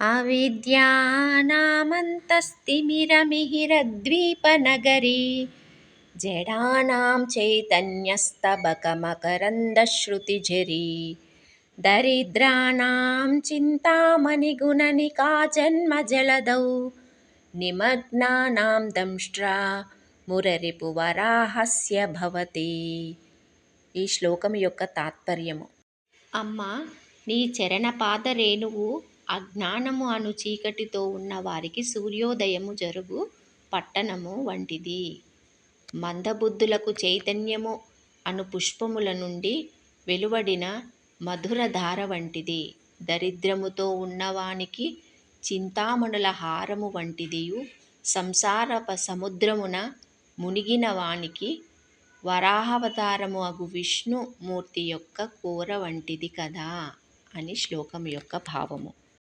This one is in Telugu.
अविद्यानामन्तस्तिमिरमिहिरद्वीपनगरी जडानां चैतन्यस्तबकमकरन्दश्रुतिझरी दरिद्राणां चिन्तामणिगुणनिका जन्मजलदौ निमग्नानां दंष्ट्रा మురరిపువరాహస్య భవతి. ఈ శ్లోకం యొక్క తాత్పర్యము: అమ్మ, నీ చరణపాద రేణువు అజ్ఞానము అను చీకటితో ఉన్న వారికి సూర్యోదయము జరుగు పట్టణము వంటిది. మందబుద్ధులకు చైతన్యము అను పుష్పముల నుండి వెలువడిన మధురధార వంటిది. దరిద్రముతో ఉన్నవానికి చింతామణుల హారము వంటిదియు, సంసారప సముద్రమున మునిగిన వానికి వరాహావతారము అగు విష్ణుమూర్తి యొక్క కోర వంటిది కదా అని శ్లోకం యొక్క భావము.